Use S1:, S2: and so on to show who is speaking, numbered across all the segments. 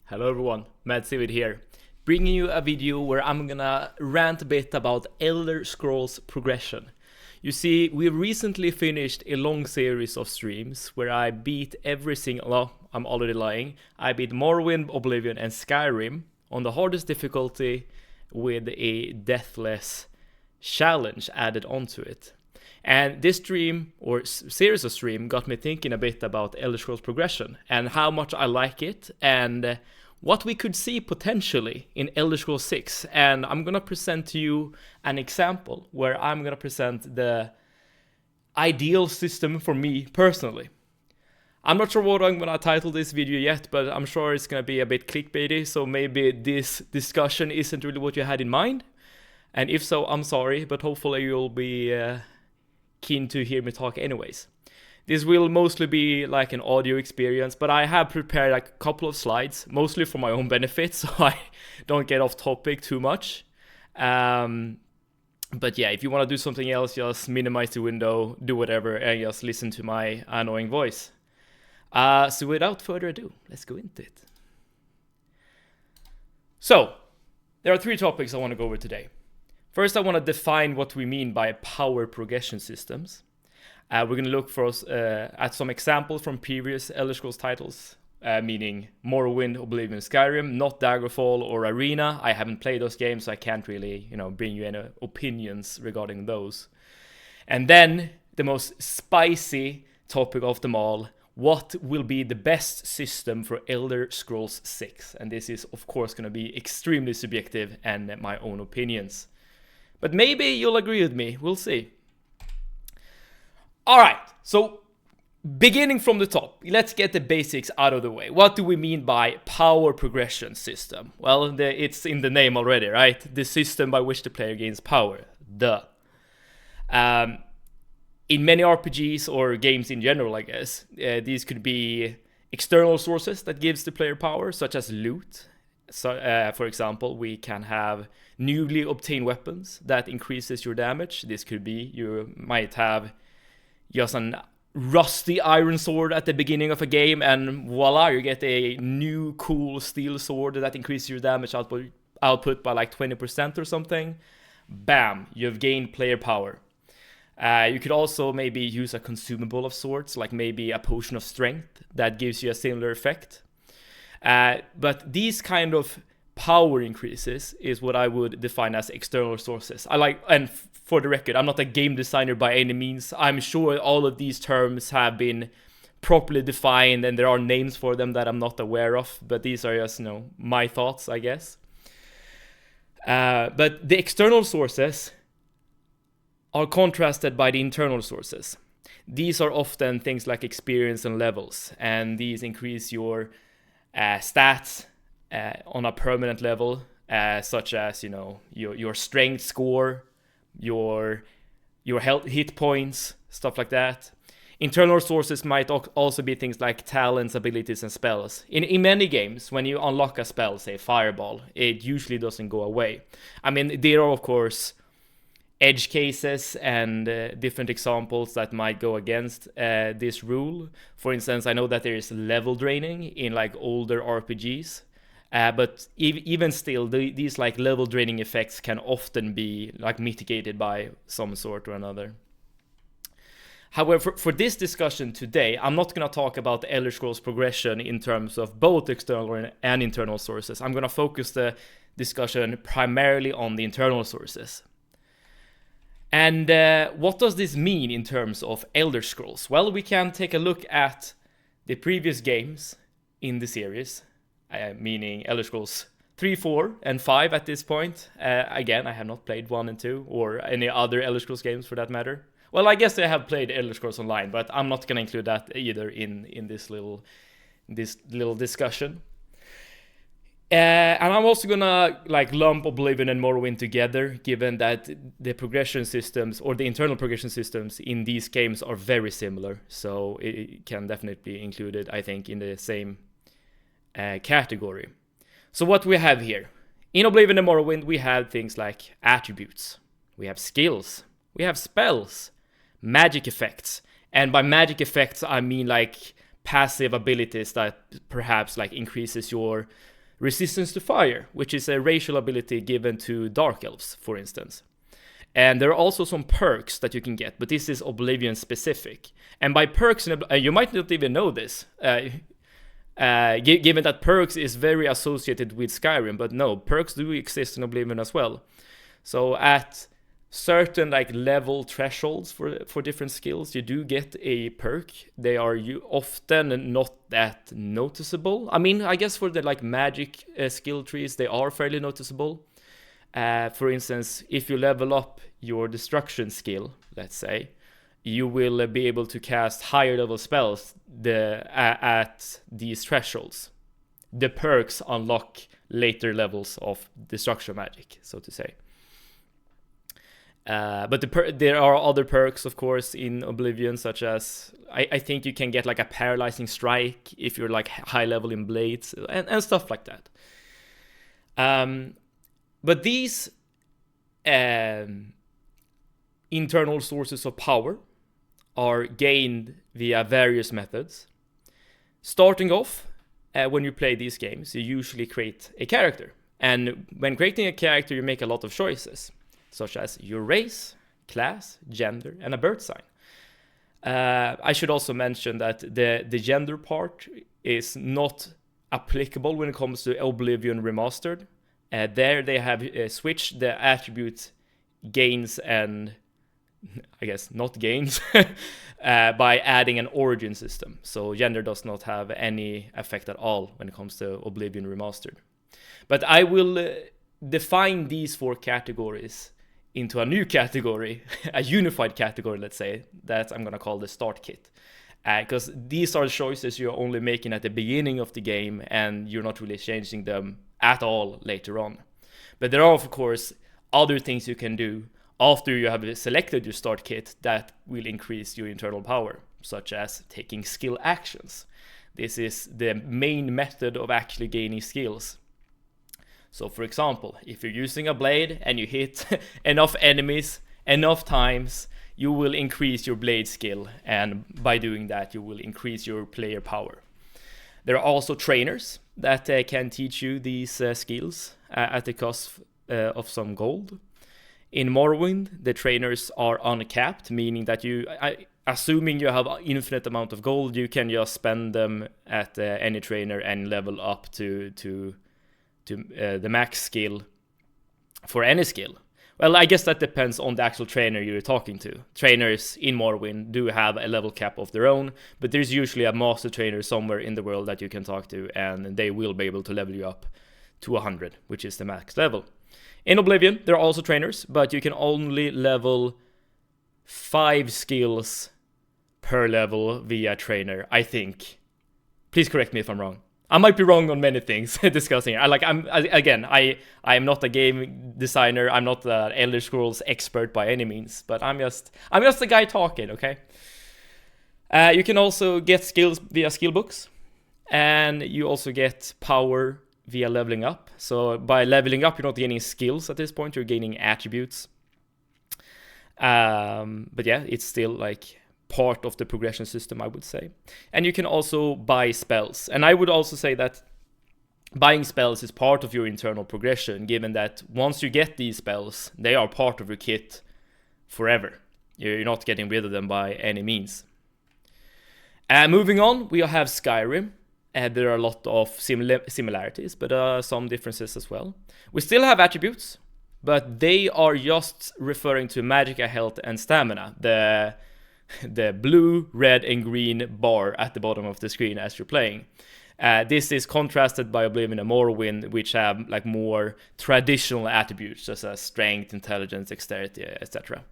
S1: Hello everyone, Matt Civid here, bringing you a video where I'm gonna rant a bit about Elder Scrolls Progression. You see, we recently finished a long series of streams where I beat every single, well, I'm already lying, I beat Morrowind, Oblivion and Skyrim on the hardest difficulty with a deathless challenge added onto it. And this stream, or series of stream, got me thinking a bit about Elder Scrolls Progression and how much I like it and what we could see potentially in Elder Scrolls 6. And I'm gonna present to you an example where I'm gonna present the ideal system for me personally. I'm not sure what I'm gonna title this video yet, but I'm sure it's gonna be a bit clickbaity, so maybe this discussion isn't really what you had in mind. And if so, I'm sorry, but hopefully you'll be keen to hear me talk anyways. This will mostly be like an audio experience, but I have prepared like a couple of slides, mostly for my own benefit, so I don't get off topic too much. But yeah, if you want to do something else, just minimize the window, do whatever, and just listen to my annoying voice. So without further ado, let's go into it. So, there are three topics I want to go over today. First, I want to define what we mean by power progression systems. We're going to look at some examples from previous Elder Scrolls titles, meaning Morrowind, Oblivion, Skyrim, not Daggerfall or Arena. I haven't played those games, so I can't really, bring you any opinions regarding those. And then the most spicy topic of them all: what will be the best system for Elder Scrolls 6? And this is, of course, going to be extremely subjective and my own opinions. But maybe you'll agree with me. We'll see. All right, so beginning from the top, let's get the basics out of the way. What do we mean by power progression system? Well, it's in the name already, right? The system by which the player gains power. Duh. In many RPGs or games in general, I guess, these could be external sources that gives the player power, such as loot. So, for example, we can have newly obtained weapons that increases your damage. This could be, you might have just an rusty iron sword at the beginning of a game, and voila, you get a new cool steel sword that increases your damage output by like 20% or something. Bam, you've gained player power. You could also maybe use a consumable of sorts, like maybe a potion of strength that gives you a similar effect. But these kind of power increases is what I would define as external sources. And for the record, I'm not a game designer by any means. I'm sure all of these terms have been properly defined and there are names for them that I'm not aware of, but these are just, my thoughts, I guess. But the external sources are contrasted by the internal sources. These are often things like experience and levels, and these increase your stats on a permanent level, such as your strength score, your health hit points, stuff like that. Internal sources might also be things like talents, abilities, and spells. In many games, when you unlock a spell, say Fireball, it usually doesn't go away. I mean, there are of course edge cases and different examples that might go against this rule. For instance, I know that there is level draining in like older RPGs, but even still, these like level draining effects can often be like mitigated by some sort or another. However, for this discussion today, I'm not going to talk about the Elder Scrolls progression in terms of both external and internal sources. I'm going to focus the discussion primarily on the internal sources. And what does this mean in terms of Elder Scrolls? Well, we can take a look at the previous games in the series, meaning Elder Scrolls 3, 4, and 5 at this point. Again, I have not played 1 and 2, or any other Elder Scrolls games for that matter. Well, I guess I have played Elder Scrolls Online, but I'm not going to include that either in this little discussion. And I'm also gonna like lump Oblivion and Morrowind together, given that the progression systems or the internal progression systems in these games are very similar. So it can definitely be included, I think, in the same category. So what we have here in Oblivion and Morrowind, we have things like attributes, we have skills, we have spells, magic effects, and by magic effects I mean like passive abilities that perhaps like increases your resistance to fire, which is a racial ability given to Dark Elves, for instance. And there are also some perks that you can get, but this is Oblivion specific. And by perks, you might not even know this, given that perks is very associated with Skyrim, but no, perks do exist in Oblivion as well. So at certain like level thresholds for different skills, you do get a perk. They are often not that noticeable. I mean, I guess for the like magic skill trees, they are fairly noticeable. For instance, if you level up your destruction skill, let's say, you will be able to cast higher level spells at these thresholds. The perks unlock later levels of destruction magic, so to say. But there are other perks, of course, in Oblivion, such as I think you can get like a paralyzing strike if you're like high level in blades and stuff like that. But these internal sources of power are gained via various methods. Starting off, when you play these games, you usually create a character. And when creating a character, you make a lot of choices, such as your race, class, gender, and a birth sign. I should also mention that the gender part is not applicable when it comes to Oblivion Remastered. There they have switched the attribute gains and, I guess, not gains, by adding an origin system. So gender does not have any effect at all when it comes to Oblivion Remastered. But I will define these 4 categories into a new category, a unified category, let's say, that I'm going to call the start kit. Because these are choices you're only making at the beginning of the game, and you're not really changing them at all later on. But there are, of course, other things you can do after you have selected your start kit that will increase your internal power, such as taking skill actions. This is the main method of actually gaining skills. So for example, if you're using a blade and you hit enough enemies enough times, you will increase your blade skill, and by doing that you will increase your player power. There are also trainers that can teach you these skills at the cost of some gold. In Morrowind, the trainers are uncapped, meaning that assuming you have infinite amount of gold, you can just spend them at any trainer and level up to the max skill for any skill. Well, I guess that depends on the actual trainer you're talking to. Trainers in Morrowind do have a level cap of their own, but there's usually a master trainer somewhere in the world that you can talk to, and they will be able to level you up to 100, which is the max level. In Oblivion, there are also trainers, but you can only level 5 skills per level via trainer, I think. Please correct me if I'm wrong. I might be wrong on many things discussing it. I am not a game designer. I'm not an Elder Scrolls expert by any means, but I'm just a guy talking, okay? You can also get skills via skill books, and you also get power via leveling up. So by leveling up, you're not gaining skills at this point, you're gaining attributes. But yeah, it's still like part of the progression system, I would say. And you can also buy spells. And I would also say that buying spells is part of your internal progression, given that once you get these spells, they are part of your kit forever. You're not getting rid of them by any means. Moving on, we have Skyrim. There are a lot of similarities, but some differences as well. We still have attributes, but they are just referring to magicka, health, and stamina. The blue, red, and green bar at the bottom of the screen as you're playing. This is contrasted by Oblivion and Morrowind, which have like more traditional attributes, such as strength, intelligence, dexterity, etc.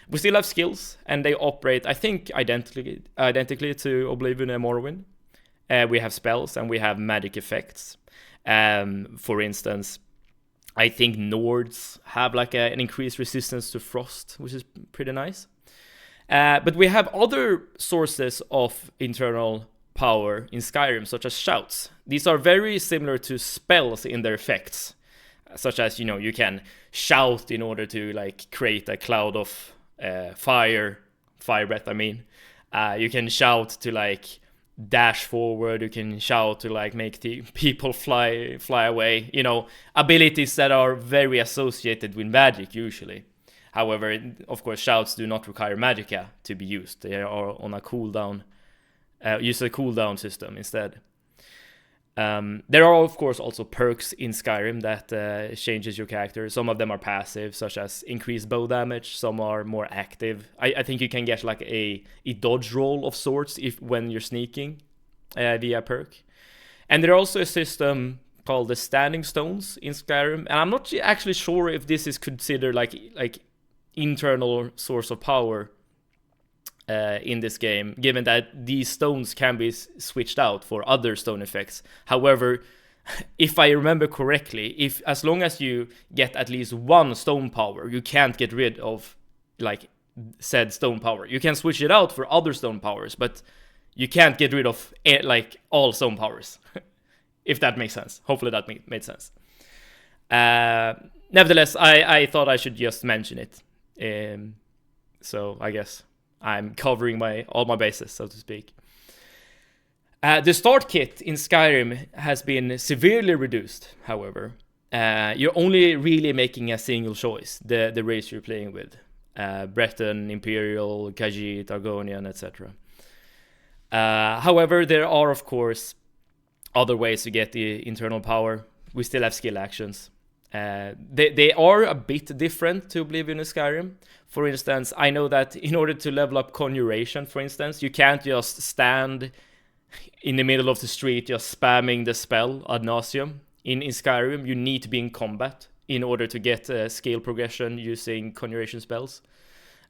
S1: We still have skills, and they operate, I think, identically to Oblivion and Morrowind. We have spells, and we have magic effects. For instance, I think Nords have like an increased resistance to frost, which is pretty nice. But we have other sources of internal power in Skyrim, such as shouts. These are very similar to spells in their effects, such as, you can shout in order to like create a cloud of fire breath. I mean, you can shout to like dash forward, you can shout to like make the people fly away, you know, abilities that are very associated with magic usually. However, of course, shouts do not require magicka to be used. They are on a cooldown, use a cooldown system instead. There are of course also perks in Skyrim that changes your character. Some of them are passive, such as increased bow damage. Some are more active. I think you can get like a dodge roll of sorts if when you're sneaking via perk. And there's also a system called the Standing Stones in Skyrim, and I'm not actually sure if this is considered like internal source of power in this game, given that these stones can be switched out for other stone effects. However, if I remember correctly, if as long as you get at least one stone power, you can't get rid of like said stone power. You can switch it out for other stone powers, but you can't get rid of like all stone powers. If that makes sense. Hopefully that made sense. Nevertheless, I thought I should just mention it. So I guess I'm covering all my bases, so to speak. The start kit in Skyrim has been severely reduced, however. You're only really making a single choice, the race you're playing with. Breton, Imperial, Khajiit, Argonian, etc. However, there are, of course, other ways to get the internal power. We still have skill actions. They are a bit different to Oblivion and Skyrim. For instance, I know that in order to level up Conjuration, for instance, you can't just stand in the middle of the street just spamming the spell ad nauseum. In Skyrim, you need to be in combat in order to get skill progression using Conjuration spells.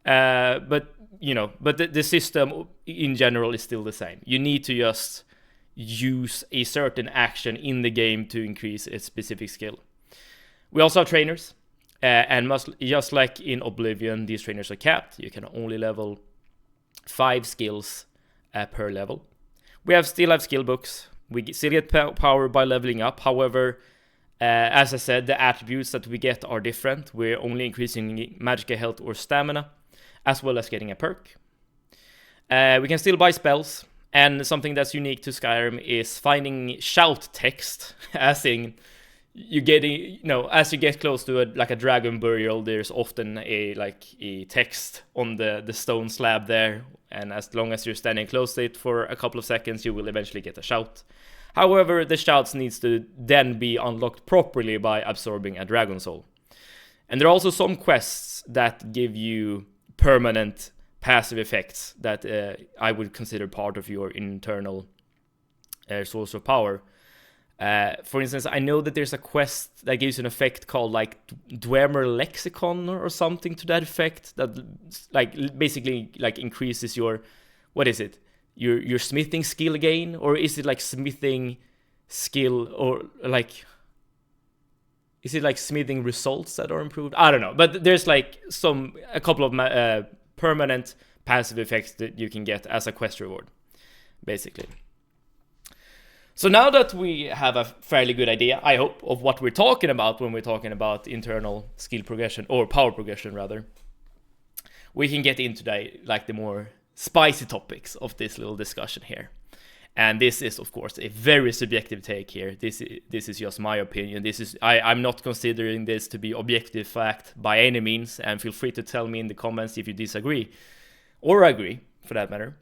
S1: But the system in general is still the same. You need to just use a certain action in the game to increase a specific skill. We also have trainers, and just like in Oblivion, these trainers are capped. You can only level 5 skills per level. We still have skill books. We still get power by leveling up. However, as I said, the attributes that we get are different. We're only increasing magicka health or stamina, as well as getting a perk. We can still buy spells, and something that's unique to Skyrim is finding shout text, as in you getting, as you get close to a dragon burial, there's often a text on the stone slab there, and as long as you're standing close to it for a couple of seconds, you will eventually get a shout. However, the shouts needs to then be unlocked properly by absorbing a dragon soul. And there are also some quests that give you permanent passive effects that I would consider part of your internal source of power. For instance, I know that there's a quest that gives an effect called like Dwemer Lexicon or something to that effect that basically increases your, what is it? Your smithing skill again, or is it like smithing skill, or is it like smithing results that are improved? I don't know, but there's a couple of permanent passive effects that you can get as a quest reward, basically. So now that we have a fairly good idea, I hope, of what we're talking about when we're talking about internal skill progression, or power progression rather, we can get into the more spicy topics of this little discussion here. And this is, of course, a very subjective take here. This is just my opinion. I'm not considering this to be objective fact by any means, and feel free to tell me in the comments if you disagree, or agree, for that matter.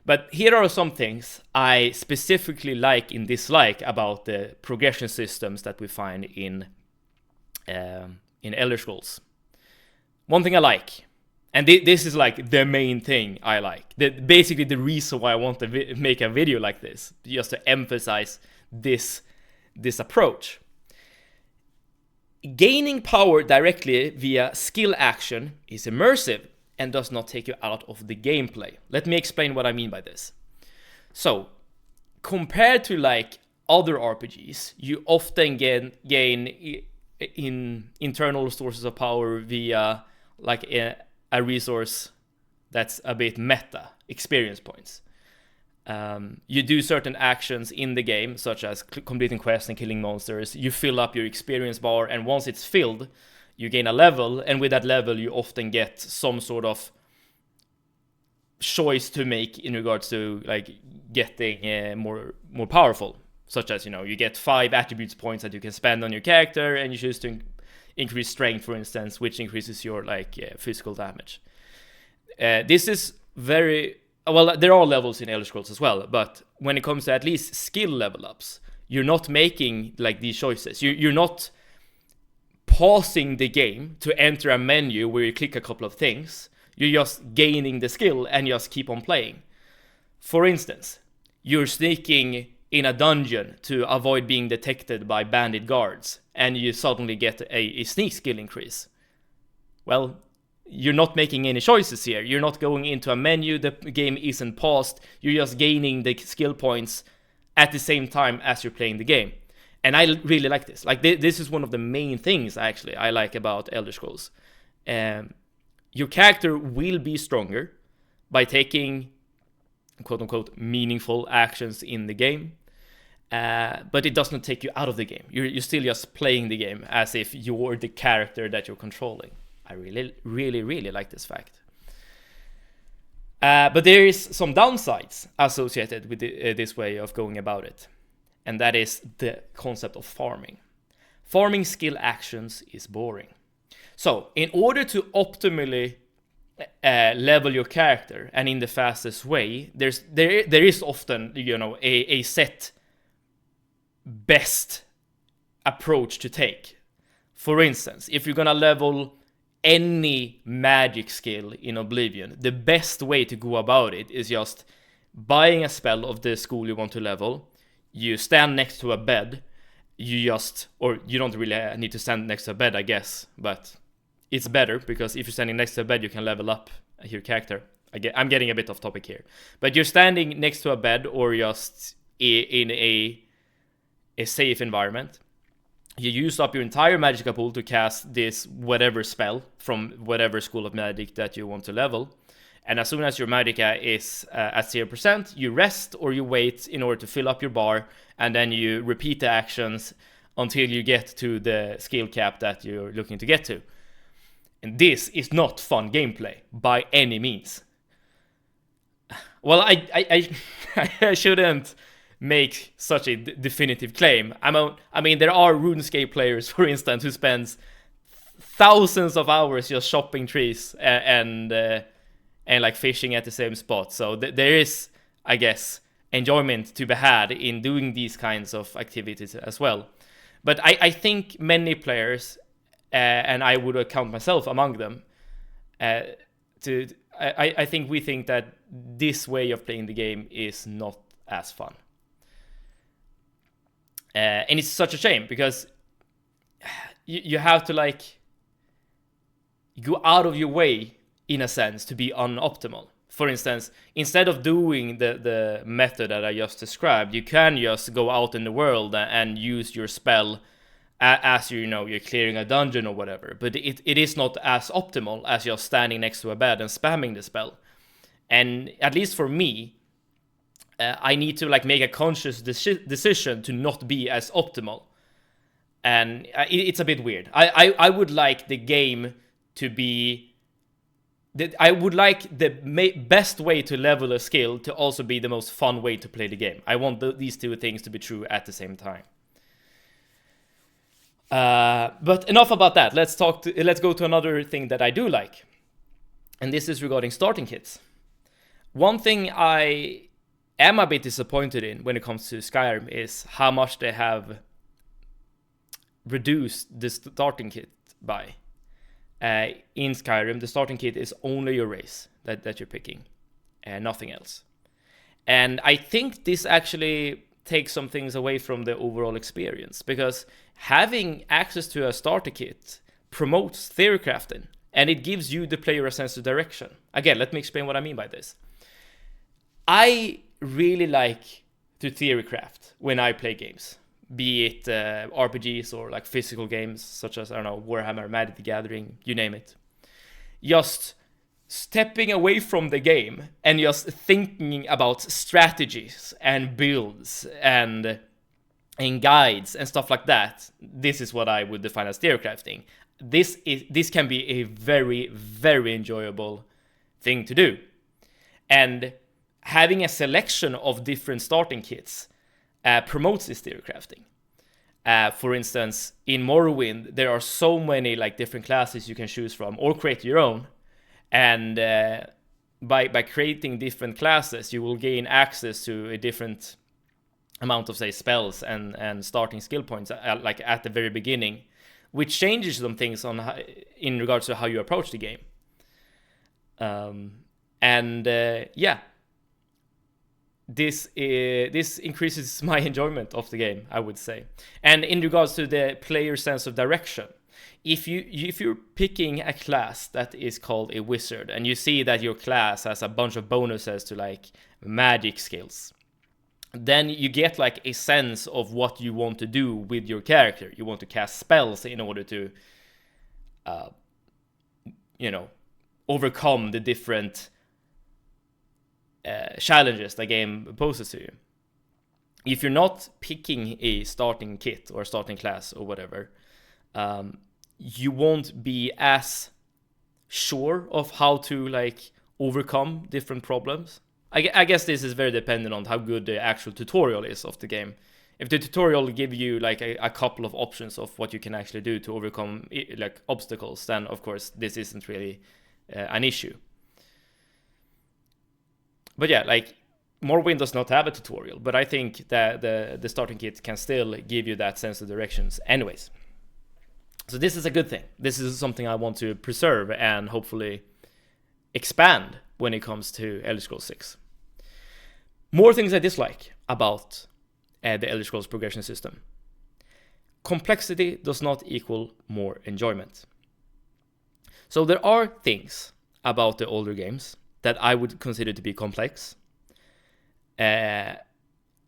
S1: But here are some things I specifically like and dislike about the progression systems that we find in Elder Scrolls. One thing I like, and this is like the main thing I like, basically the reason why I want to make a video like this, just to emphasize this approach. Gaining power directly via skill action is immersive and does not take you out of the gameplay. Let me explain what I mean by this. So, compared to other RPGs, you often gain in internal sources of power via a resource that's a bit meta, experience points. You do certain actions in the game, such as completing quests and killing monsters. You fill up your experience bar, and once it's filled, you gain a level, and with that level you often get some sort of choice to make in regards to like getting more powerful, such as, you know, you get 5 attributes points that you can spend on your character, and you choose to increase strength, for instance, which increases your like physical damage. This is very well. There are levels in Elder Scrolls as well, but when it comes to at least skill level ups, you're not making like these choices. You're not pausing the game to enter a menu where you click a couple of things. You're just gaining the skill and just keep on playing. For instance, you're sneaking in a dungeon to avoid being detected by bandit guards, and you suddenly get a sneak skill increase. Well, you're not making any choices here. You're not going into a menu, the game isn't paused, you're just gaining the skill points at the same time as you're playing the game. And I really like this. Like, this is one of the main things, actually, I like about Elder Scrolls. Your character will be stronger by taking, quote-unquote, meaningful actions in the game. But it does not take you out of the game. You're still just playing the game as if you're the character that you're controlling. I really, really, really like this fact. But there is some downsides associated with this way of going about it. And that is the concept of farming. Farming skill actions is boring. So, in order to optimally level your character, and in the fastest way, there is often, you know, a set best approach to take. For instance, if you're gonna level any magic skill in Oblivion, the best way to go about it is just buying a spell of the school you want to level. You stand next to a bed. You don't really need to stand next to a bed, I guess, but it's better, because if you're standing next to a bed, you can level up your character. I'm getting a bit off topic here, but you're standing next to a bed, or just in a safe environment. You use up your entire Magicka pool to cast this whatever spell from whatever school of magic that you want to level. And as soon as your Magicka is at 0%, you rest or you wait in order to fill up your bar, and then you repeat the actions until you get to the skill cap that you're looking to get to. And this is not fun gameplay by any means. Well, I shouldn't make such a definitive claim. I mean, there are RuneScape players, for instance, who spends thousands of hours just chopping trees and like fishing at the same spot. So there is, I guess, enjoyment to be had in doing these kinds of activities as well. But I think many players, and I would count myself among them, I think we think that this way of playing the game is not as fun. And it's such a shame, because you have to like go out of your way, in a sense, to be unoptimal. For instance, instead of doing the method that I just described, you can just go out in the world and use your spell as you're clearing a dungeon or whatever. But it is not as optimal as just standing next to a bed and spamming the spell. And at least for me, I need to like make a conscious decision to not be as optimal. And it's a bit weird. I would like the game to be... I would like the best way to level a skill to also be the most fun way to play the game. I want these two things to be true at the same time. But enough about that. Let's go to another thing that I do like. And this is regarding starting kits. One thing I am a bit disappointed in when it comes to Skyrim is how much they have reduced the starting kit by. In Skyrim, the starting kit is only your race that you're picking, and nothing else. And I think this actually takes some things away from the overall experience, because having access to a starter kit promotes theory crafting, and it gives you, the player, a sense of direction. Again, let me explain what I mean by this. I really like to theory craft when I play games, be it RPGs or like physical games such as, I don't know, Warhammer, Magic the Gathering, you name it. Just stepping away from the game and just thinking about strategies and builds and guides and stuff like that. This is what I would define as theory crafting. This can be a very, very enjoyable thing to do. And having a selection of different starting kits promotes this theory crafting. For instance, in Morrowind, there are so many like different classes you can choose from or create your own. And by creating different classes, you will gain access to a different amount of, say, spells and starting skill points like at the very beginning, which changes some things on in regards to how you approach the game. This increases my enjoyment of the game, I would say. And in regards to the player sense of direction, if you're picking a class that is called a wizard, and you see that your class has a bunch of bonuses to like magic skills, then you get like a sense of what you want to do with your character. You want to cast spells in order to overcome the different challenges the game poses to you. If you're not picking a starting kit or starting class or whatever, you won't be as sure of how to like overcome different problems. I guess this is very dependent on how good the actual tutorial is of the game. If the tutorial give you like a couple of options of what you can actually do to overcome like obstacles, then of course this isn't really an issue. But yeah, like Morrowind does not have a tutorial, but I think that the starting kit can still give you that sense of directions anyways. So this is a good thing. This is something I want to preserve and hopefully expand when it comes to Elder Scrolls 6. More things I dislike about the Elder Scrolls progression system. Complexity does not equal more enjoyment. So there are things about the older games that I would consider to be complex. And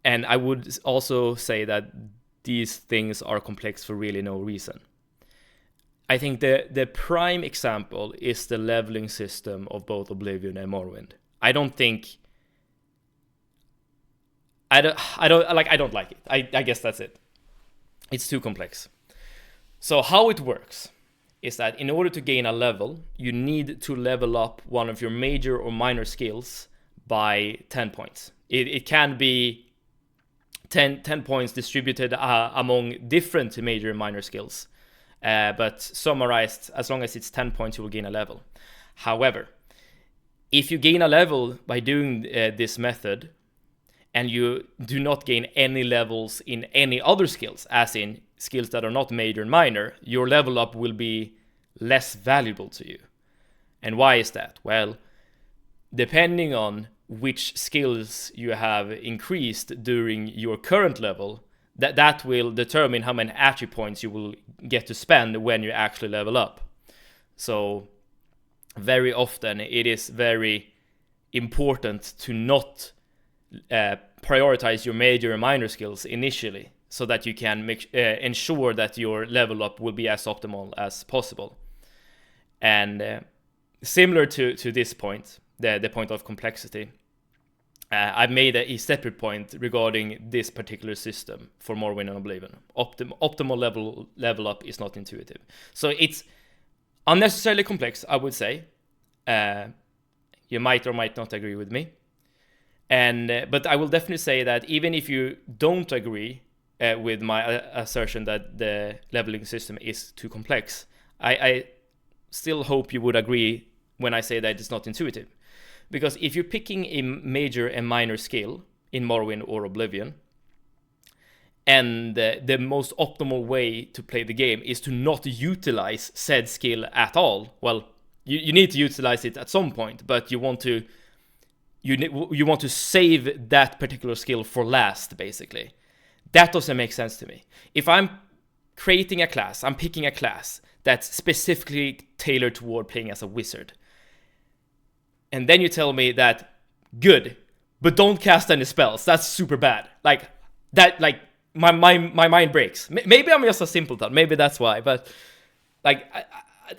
S1: I would also say that these things are complex for really no reason. I think the prime example is the leveling system of both Oblivion and Morrowind. I don't like it. I guess that's it. It's too complex. So how it works is that in order to gain a level, you need to level up one of your major or minor skills by 10 points. It can be 10 points distributed among different major and minor skills. But summarized, as long as it's 10 points, you will gain a level. However, if you gain a level by doing this method, and you do not gain any levels in any other skills, as in skills that are not major and minor, your level up will be less valuable to you. And why is that? Well, depending on which skills you have increased during your current level, that will determine how many attribute points you will get to spend when you actually level up. So very often it is very important to not prioritize your major and minor skills initially, so that you can ensure that your level up will be as optimal as possible. And similar to this point, the point of complexity, I've made a separate point regarding this particular system for Morrowind and Oblivion. Optimal level up is not intuitive. So it's unnecessarily complex, I would say. You might or might not agree with me. But I will definitely say that even if you don't agree with my assertion that the leveling system is too complex, I still hope you would agree when I say that it's not intuitive. Because if you're picking a major and minor skill in Morrowind or Oblivion, and the most optimal way to play the game is to not utilize said skill at all, well, you need to utilize it at some point, but you want to save that particular skill for last, basically. That doesn't make sense to me. If I'm creating a class, I'm picking a class that's specifically tailored toward playing as a wizard, and then you tell me that, good, but don't cast any spells, that's super bad. Like, my mind breaks. Maybe I'm just a simpleton, maybe that's why, but like,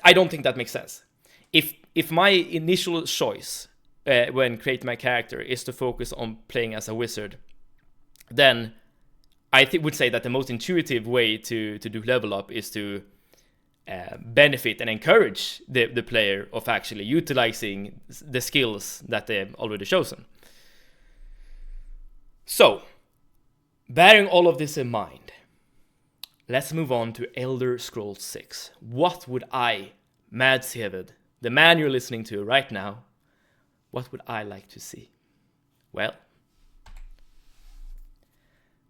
S1: I don't think that makes sense. If my initial choice when creating my character is to focus on playing as a wizard, then I would say that the most intuitive way to do level up is to benefit and encourage the player of actually utilizing the skills that they've already chosen. So, bearing all of this in mind, let's move on to Elder Scrolls 6. What would I, Mads Heved, the man you're listening to right now, what would I like to see? Well,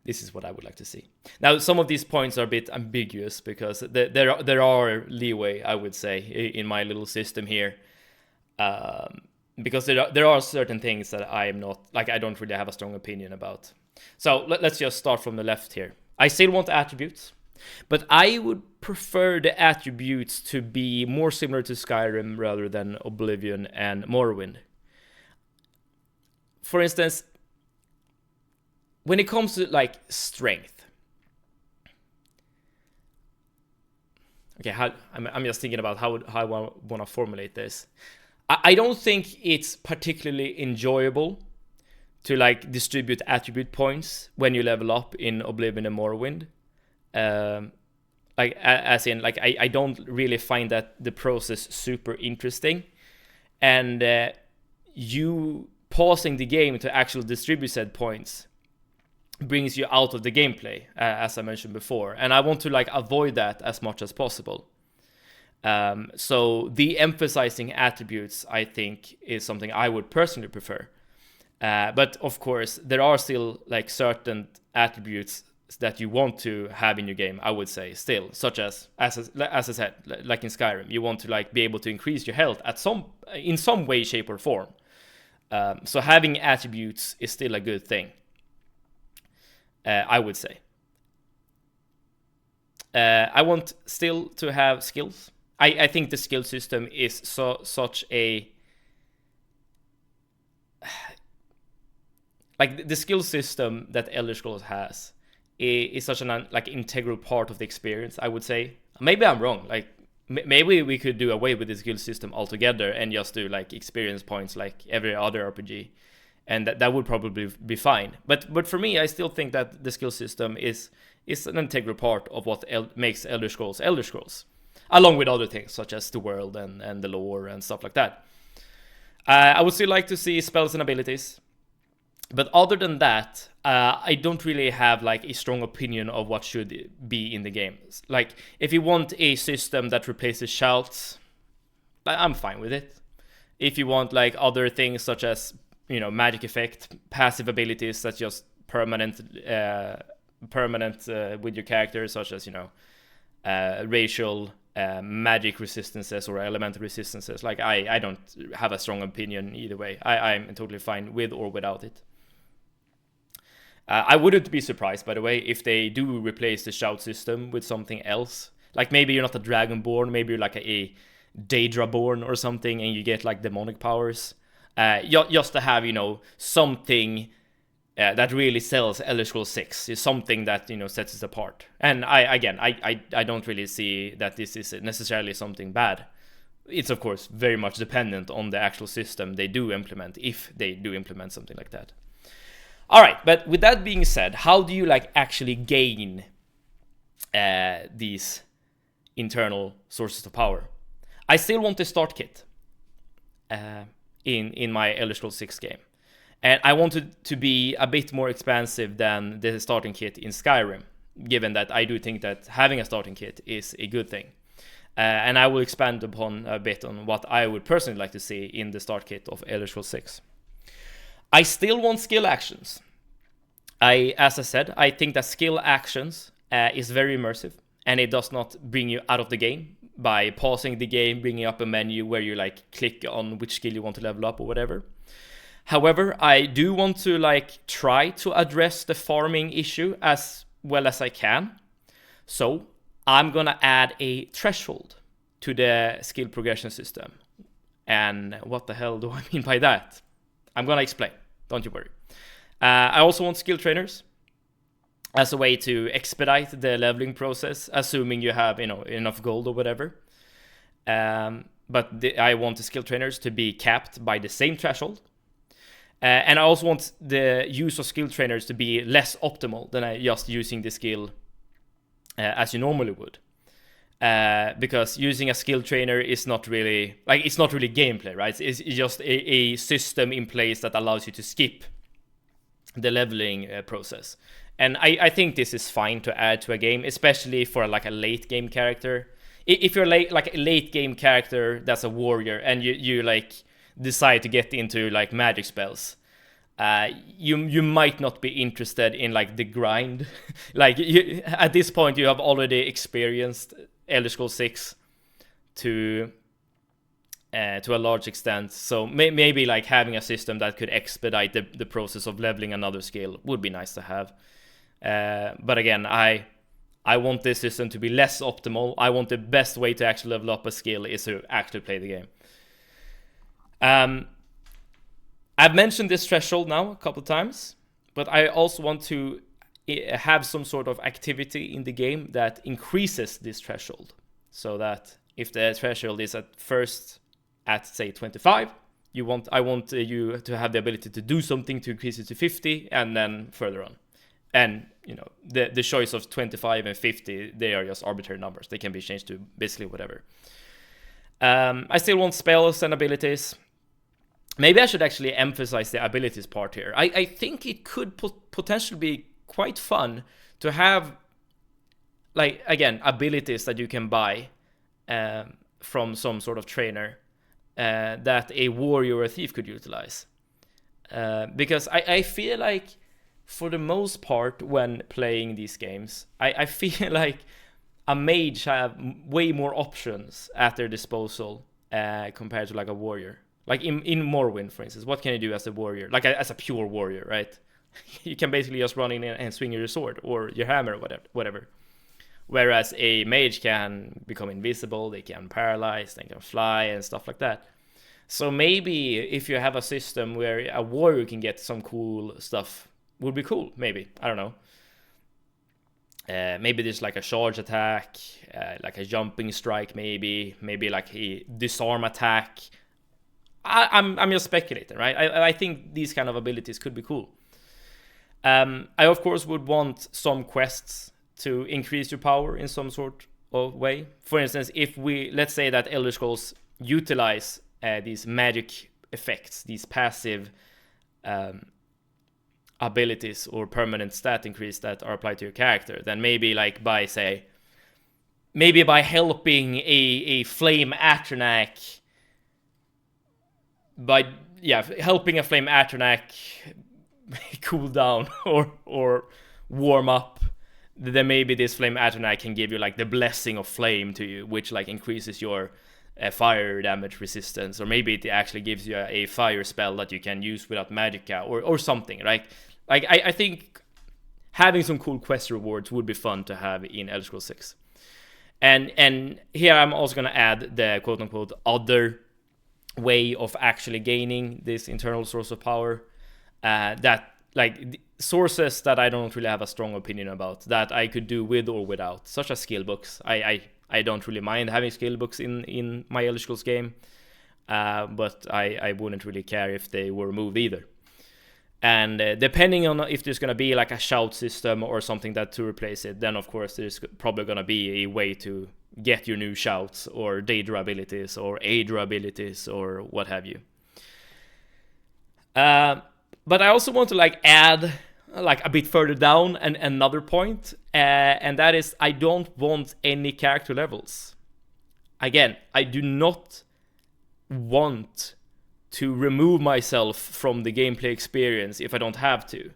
S1: this is what I would like to see. Now, some of these points are a bit ambiguous because there are leeway, I would say, in my little system here. Because there are certain things that I am not, like, I don't really have a strong opinion about. So let's just start from the left here. I still want attributes, but I would prefer the attributes to be more similar to Skyrim rather than Oblivion and Morrowind. For instance, when it comes to like strength, okay, I'm just thinking about how I want to formulate this. I don't think it's particularly enjoyable to like distribute attribute points when you level up in Oblivion and Morrowind. Like as in, like I don't really find that the process super interesting, and you pausing the game to actually distribute said points brings you out of the gameplay, as I mentioned before, and I want to like avoid that as much as possible. So the emphasizing attributes, I think, is something I would personally prefer. But of course, there are still like certain attributes that you want to have in your game, I would say, still, such as I said, like in Skyrim, you want to like be able to increase your health in some way, shape, or form. So having attributes is still a good thing. I would say. I want still to have skills. I think the skill system is such a like the skill system that Elder Scrolls has is such an like integral part of the experience, I would say. Maybe I'm wrong. Like maybe we could do away with the skill system altogether and just do like experience points like every other RPG. And that would probably be fine. But for me, I still think that the skill system is an integral part of what makes Elder Scrolls, along with other things such as the world and the lore and stuff like that. I would still like to see spells and abilities. But other than that, I don't really have like a strong opinion of what should be in the game. Like if you want a system that replaces shouts, I'm fine with it. If you want like other things such as magic effect, passive abilities that's just permanent with your character, such as racial magic resistances or elemental resistances. Like I don't have a strong opinion either way. I'm totally fine with or without it. I wouldn't be surprised, by the way, if they do replace the shout system with something else. Like maybe you're not a Dragonborn, maybe you're like a Daedraborn or something, and you get like demonic powers. Just to have something that really sells Elder Scrolls 6 is something that sets it apart. And I don't really see that this is necessarily something bad. It's of course very much dependent on the actual system they do implement, if they do implement something like that. All right, but with that being said, how do you like actually gain these internal sources of power? I still want the start kit in my Elder Scrolls 6 game. And I want it to be a bit more expansive than the starting kit in Skyrim, given that I do think that having a starting kit is a good thing. And I will expand upon a bit on what I would personally like to see in the start kit of Elder Scrolls 6. I still want skill actions. As I said, I think that skill actions is very immersive, and it does not bring you out of the game by pausing the game, bringing up a menu where you like click on which skill you want to level up or whatever. However, I do want to like try to address the farming issue as well as I can. So I'm gonna add a threshold to the skill progression system. And what the hell do I mean by that? I'm gonna explain, don't you worry. I also want skill trainers as a way to expedite the leveling process, assuming you have enough gold or whatever. But I want the skill trainers to be capped by the same threshold. And I also want the use of skill trainers to be less optimal than just using the skill as you normally would. because using a skill trainer is not really like, it's not really gameplay, right? It's just a system in place that allows you to skip the leveling process. And I think this is fine to add to a game, especially for like a late game character. If you're like a late game character that's a warrior and you like decide to get into like magic spells, you might not be interested in like the grind. Like at this point you have already experienced Elder Scrolls 6 to a large extent, so maybe like having a system that could expedite the process of leveling another skill would be nice to have. But again, I want this system to be less optimal. I want the best way to actually level up a skill is to actually play the game. I've mentioned this threshold now a couple times, but I also want to have some sort of activity in the game that increases this threshold. So that if the threshold is at first at say 25, I want you to have the ability to do something to increase it to 50 and then further on. And you know, the choice of 25 and 50, they are just arbitrary numbers. They can be changed to basically whatever. I still want spells and abilities. Maybe I should actually emphasize the abilities part here. I think it could potentially be quite fun to have, like, again, abilities that you can buy from some sort of trainer that a warrior or a thief could utilize. Because I feel like, for the most part, when playing these games, I feel like a mage have way more options at their disposal compared to like a warrior. Like in Morrowind, for instance, what can you do as a warrior? Like as a pure warrior, right? You can basically just run in and swing your sword or your hammer or whatever. Whereas a mage can become invisible, they can paralyze, they can fly and stuff like that. So maybe if you have a system where a warrior can get some cool stuff, would be cool, maybe. I don't know. Maybe there's like a charge attack, like a jumping strike, maybe like a disarm attack. I'm just speculating, right? I think these kind of abilities could be cool. I of course would want some quests to increase your power in some sort of way. For instance, if let's say that Elder Scrolls utilize these magic effects, these passive abilities or permanent stat increase that are applied to your character, then maybe like by helping a flame Atronach, helping a flame Atronach cool down or warm up, then maybe this flame Atronach can give you like the blessing of flame to you, which like increases your fire damage resistance, or maybe it actually gives you a fire spell that you can use without magicka or something, right? Like I think having some cool quest rewards would be fun to have in Elder Scrolls 6. And here I'm also going to add the quote-unquote other way of actually gaining this internal source of power, that like sources that I don't really have a strong opinion about, that I could do with or without, such as skill books. I don't really mind having skill books in my Elder Scrolls game, but I wouldn't really care if they were removed either. And depending on if there's going to be like a shout system or something that to replace it, then of course there's probably going to be a way to get your new shouts or Daedra abilities or Aedra abilities or what have you. But I also want to like add like a bit further down another point, and that is I don't want any character levels. Again, I do not want to remove myself from the gameplay experience if I don't have to.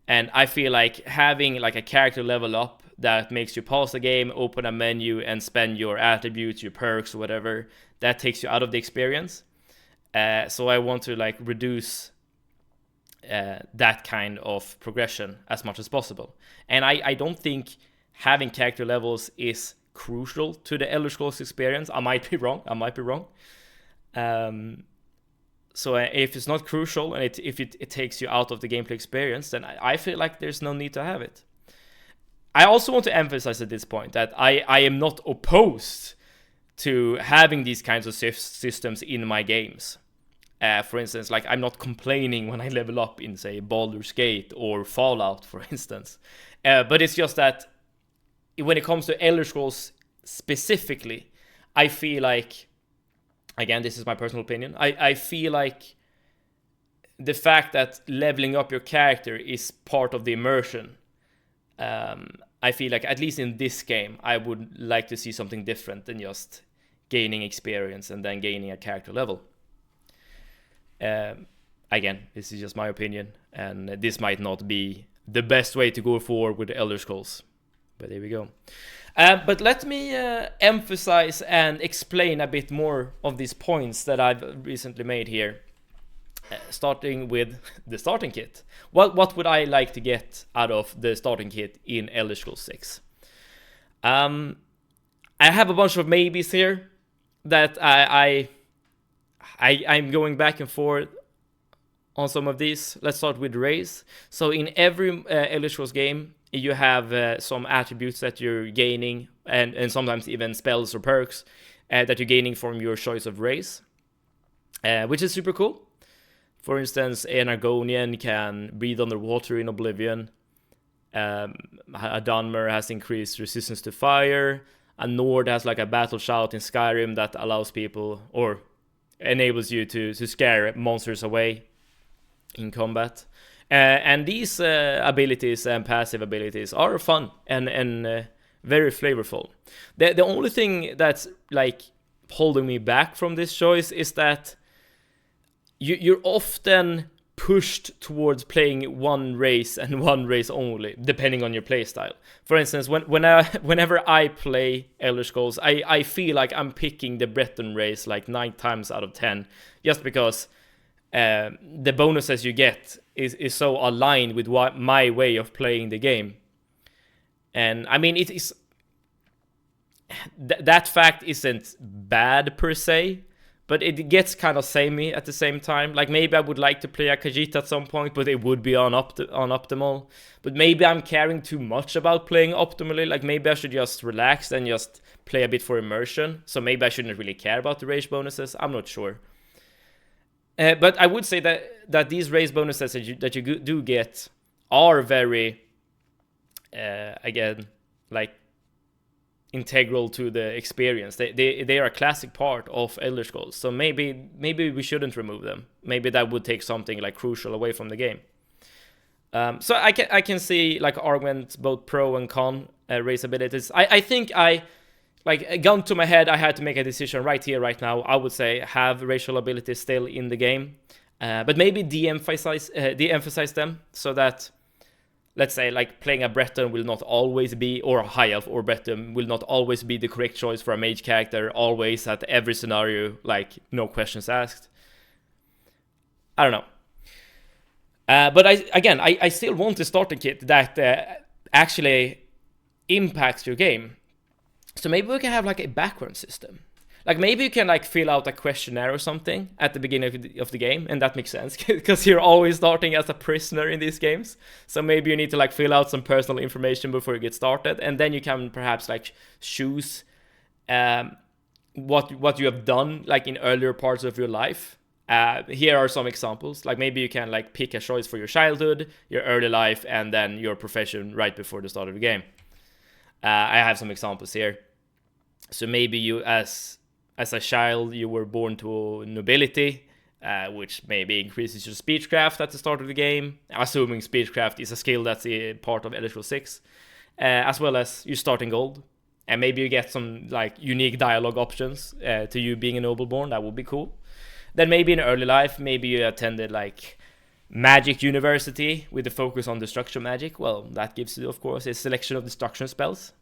S1: And I feel like having like a character level up that makes you pause the game, open a menu, and spend your attributes, your perks, or whatever, that takes you out of the experience. So I want to like reduce that kind of progression as much as possible. And I don't think having character levels is crucial to the Elder Scrolls experience. I might be wrong. So if it's not crucial and if it takes you out of the gameplay experience, then I feel like there's no need to have it. I also want to emphasize at this point that I am not opposed to having these kinds of systems in my games. For instance, like I'm not complaining when I level up in, say, Baldur's Gate or Fallout, for instance. But it's just that when it comes to Elder Scrolls specifically, I feel like, again, this is my personal opinion, I feel like the fact that leveling up your character is part of the immersion. I feel like, at least in this game, I would like to see something different than just gaining experience and then gaining a character level. Again, this is just my opinion, and this might not be the best way to go forward with Elder Scrolls, but there we go. But let me emphasize and explain a bit more of these points that I've recently made here. Starting with the starting kit. What would I like to get out of the starting kit in Elder Scrolls 6? I have a bunch of maybes here that I'm going back and forth on some of these. Let's start with race. So in every Elder Scrolls game, you have some attributes that you're gaining, and sometimes even spells or perks that you're gaining from your choice of race, which is super cool. For instance, an Argonian can breathe underwater in Oblivion. A Dunmer has increased resistance to fire. A Nord has like a battle shout in Skyrim that allows people, or enables you to scare monsters away in combat. And these abilities and passive abilities are fun and very flavorful. The only thing that's like holding me back from this choice is that you're often pushed towards playing one race and one race only, depending on your playstyle. For instance, whenever I play Elder Scrolls, I feel like I'm picking the Breton race like 9 times out of 10, just because the bonuses you get is so aligned with what my way of playing the game. And I mean, it is that fact isn't bad per se, but it gets kind of samey at the same time. Like, maybe I would like to play a Khajiit at some point, but it would be on optimal. But maybe I'm caring too much about playing optimally. Like, maybe I should just relax and just play a bit for immersion. So maybe I shouldn't really care about the race bonuses. I'm not sure. But I would say that these race bonuses that you do get are very, again, like, integral to the experience. They are a classic part of Elder Scrolls, so maybe we shouldn't remove them. Maybe that would take something like crucial away from the game. So I can see like arguments both pro and con race abilities. I think like a gun to my head, I had to make a decision right here, right now. I would say have racial abilities still in the game, but maybe de-emphasize them, so that, let's say, like, playing a Breton will not always be, or a High Elf or Breton will not always be the correct choice for a mage character, always at every scenario, like, no questions asked. I don't know. But I still want a starting kit that actually impacts your game. So maybe we can have like a background system. Like, maybe you can like fill out a questionnaire or something at the beginning of the game, and that makes sense because you're always starting as a prisoner in these games. So maybe you need to like fill out some personal information before you get started, and then you can perhaps like choose what you have done like in earlier parts of your life. Here are some examples. Like, maybe you can like pick a choice for your childhood, your early life, and then your profession right before the start of the game. I have some examples here. So maybe you, as a child, you were born to nobility, which maybe increases your speechcraft at the start of the game, assuming speechcraft is a skill that's a part of Elder Scrolls 6, as well as you start in gold. And maybe you get some like unique dialogue options to you being a nobleborn. That would be cool. Then maybe in early life, maybe you attended like Magic University with a focus on destruction magic. Well, that gives you, of course, a selection of destruction spells,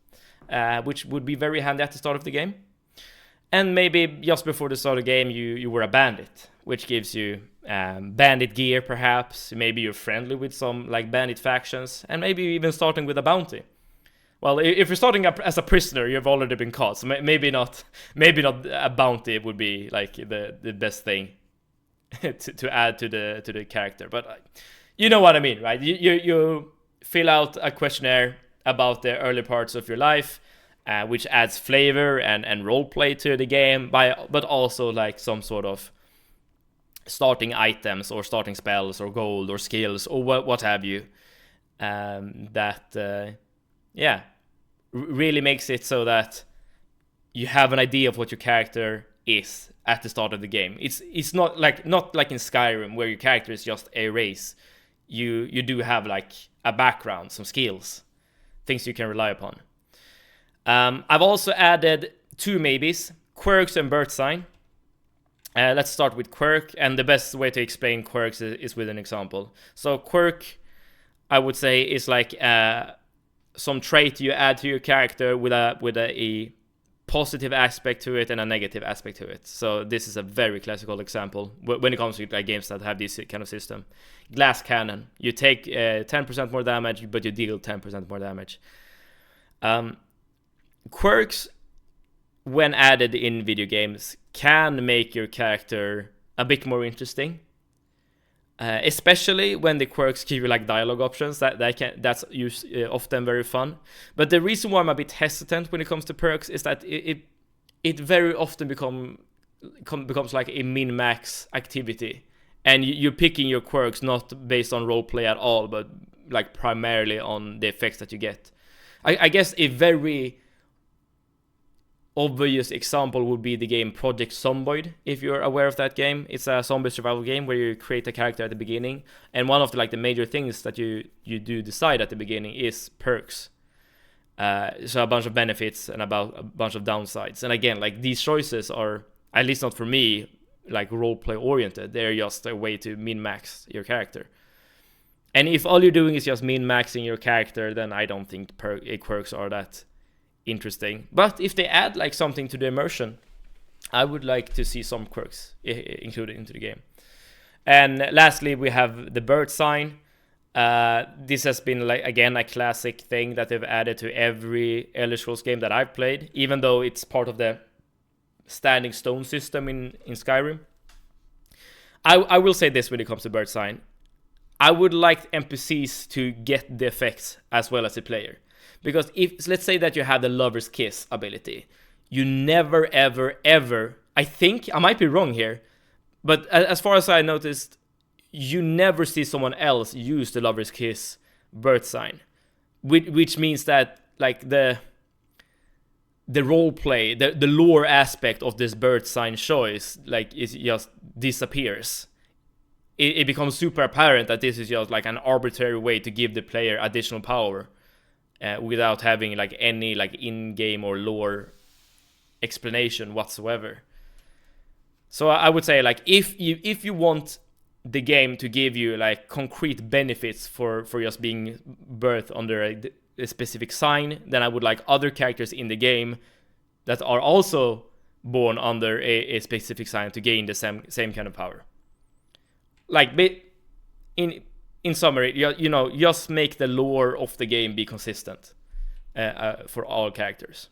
S1: which would be very handy at the start of the game. And maybe just before the start of the game, you were a bandit, which gives you bandit gear, perhaps. Maybe you're friendly with some like bandit factions, and maybe even starting with a bounty. Well, if you're starting as a prisoner, you've already been caught, so maybe not a bounty would be like the best thing to add to the character. But you know what I mean, right? You fill out a questionnaire about the early parts of your life, which adds flavor and roleplay to the game, but also like some sort of starting items or starting spells or gold or skills or what have you, that really makes it so that you have an idea of what your character is at the start of the game. It's not like in Skyrim where your character is just a race. You do have like a background, some skills, things you can rely upon. I've also added two maybes, quirks and birth sign. Let's start with quirk, and the best way to explain quirks is with an example. So quirk, I would say, is like some trait you add to your character with a positive aspect to it and a negative aspect to it. So this is a very classical example when it comes to like games that have this kind of system. Glass cannon. You take 10% more damage, but you deal 10% more damage. Quirks, when added in video games, can make your character a bit more interesting. Especially when the quirks give you like dialogue options, that's often very fun. But the reason why I'm a bit hesitant when it comes to perks is that it very often becomes like a min-max activity, and you're picking your quirks not based on roleplay at all, but like primarily on the effects that you get. I guess a very obvious example would be the game Project Zomboid, if you're aware of that game. It's a zombie survival game where you create a character at the beginning, and one of the major things that you do decide at the beginning is perks. So a bunch of benefits and about a bunch of downsides. And again, like these choices are, at least not for me, like roleplay oriented. They're just a way to min-max your character. And if all you're doing is just min-maxing your character, then I don't think quirks are that interesting. But if they add like something to the immersion, I would like to see some quirks included into the game. And lastly, we have the bird sign. This has been like, again, a classic thing that they've added to every Elder Scrolls game that I've played, even though it's part of the standing stone system in Skyrim. I will say this when it comes to bird sign. I would like NPCs to get the effects as well as the player. Because if, let's say that you have the Lover's Kiss ability, you never, ever, ever, I think, I might be wrong here, but as far as I noticed, you never see someone else use the Lover's Kiss bird sign. Which means that, like, the roleplay, the lore aspect of this bird sign choice, like, it just disappears. It becomes super apparent that this is just, like, an arbitrary way to give the player additional power. Without having like any like in-game or lore explanation whatsoever. So I would say like if you want the game to give you like concrete benefits for just being birthed under a specific sign, then I would like other characters in the game that are also born under a specific sign to gain the same kind of power. Like in summary, just make the lore of the game be consistent for all characters.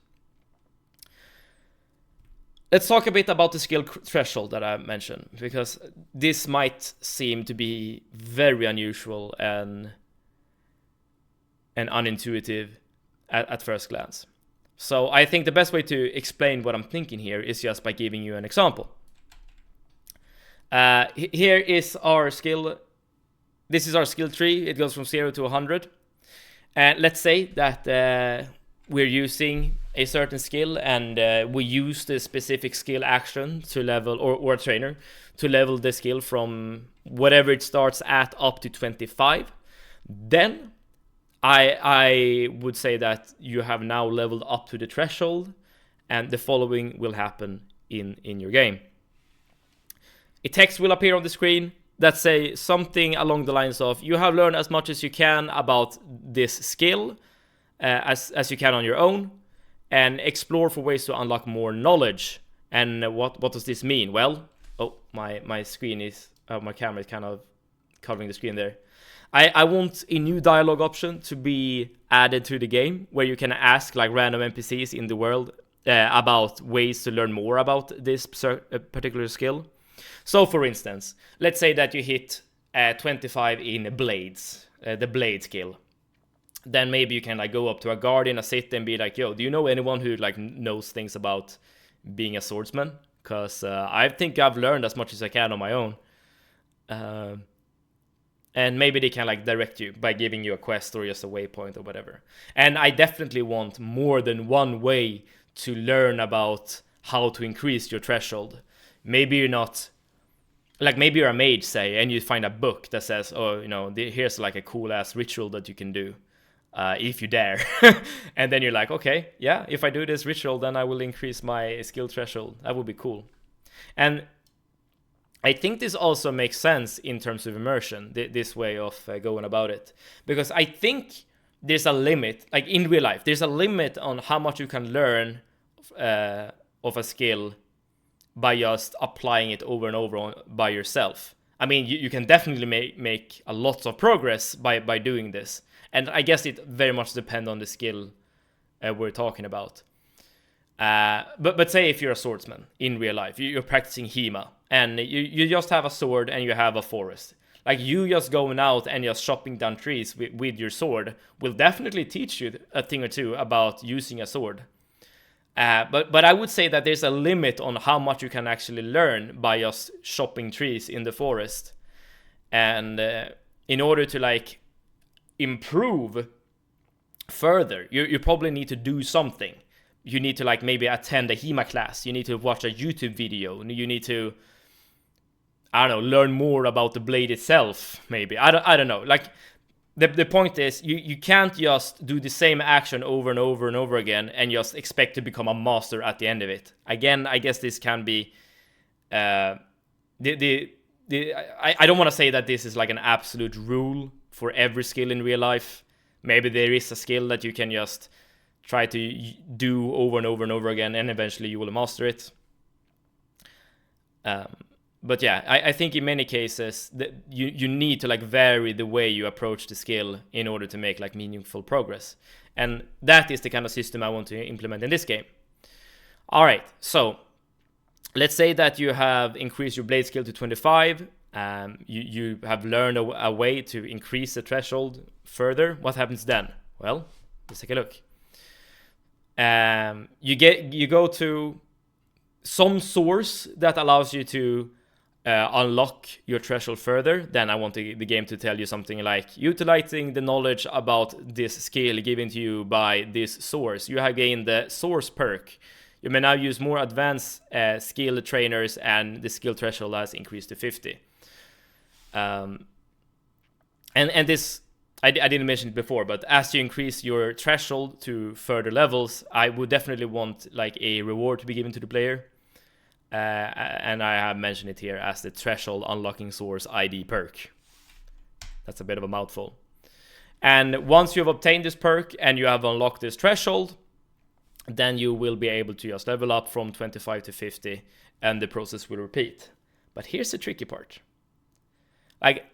S1: Let's talk a bit about the skill threshold that I mentioned, because this might seem to be very unusual and unintuitive at first glance. So I think the best way to explain what I'm thinking here is just by giving you an example. Here is our skill. This is our skill tree. It goes from 0 to 100. And let's say that we're using a certain skill, and we use the specific skill action to level, or a trainer, to level the skill from whatever it starts at up to 25. Then I would say that you have now leveled up to the threshold, and the following will happen in your game. A text will appear on the screen that say something along the lines of, you have learned as much as you can about this skill as you can on your own, and explore for ways to unlock more knowledge. And what does this mean? Well, my screen is, my camera is kind of covering the screen there. I want a new dialogue option to be added to the game, where you can ask like random NPCs in the world about ways to learn more about this particular skill. So for instance, let's say that you hit 25 in blades, the blade skill. Then maybe you can like go up to a guard in a city and be like, yo, do you know anyone who like knows things about being a swordsman? Because I think I've learned as much as I can on my own. And maybe they can like direct you by giving you a quest or just a waypoint or whatever. And I definitely want more than one way to learn about how to increase your threshold. Maybe you're not, like maybe you're a mage, say, and you find a book that says, oh, here's like a cool ass ritual that you can do, if you dare. And then you're like, okay, yeah, if I do this ritual, then I will increase my skill threshold. That would be cool. And I think this also makes sense in terms of immersion, this way of going about it. Because I think there's a limit, like in real life, there's a limit on how much you can learn of a skill by just applying it over and over by yourself. I mean, you can definitely make a lot of progress by doing this. And I guess it very much depends on the skill we're talking about. But say if you're a swordsman in real life, you're practicing HEMA, and you just have a sword and you have a forest. Like, you just going out and just chopping down trees with your sword will definitely teach you a thing or two about using a sword. But I would say that there's a limit on how much you can actually learn by just chopping trees in the forest. And in order to like improve further, you probably need to do something. You need to like maybe attend a HEMA class. You need to watch a YouTube video. You need to, I don't know, learn more about the blade itself, maybe. I don't know. Like, the point is, you can't just do the same action over and over and over again and just expect to become a master at the end of it. Again, I guess this can be... I don't want to say that this is like an absolute rule for every skill in real life. Maybe there is a skill that you can just try to do over and over and over again, and eventually you will master it. But yeah, I think in many cases that you need to like vary the way you approach the skill in order to make like meaningful progress. And that is the kind of system I want to implement in this game. All right, so let's say that you have increased your blade skill to 25. You have learned a way to increase the threshold further. What happens then? Well, let's take a look. You go to some source that allows you to unlock your threshold further. Then I want the game to tell you something like, utilizing the knowledge about this skill given to you by this source, you have gained the source perk. You may now use more advanced skill trainers, and the skill threshold has increased to 50. And this, I didn't mention it before, but as you increase your threshold to further levels, I would definitely want like a reward to be given to the player. And I have mentioned it here as the threshold unlocking source ID perk. That's a bit of a mouthful. And once you have obtained this perk and you have unlocked this threshold, then you will be able to just level up from 25 to 50, and the process will repeat. But here's the tricky part. Like,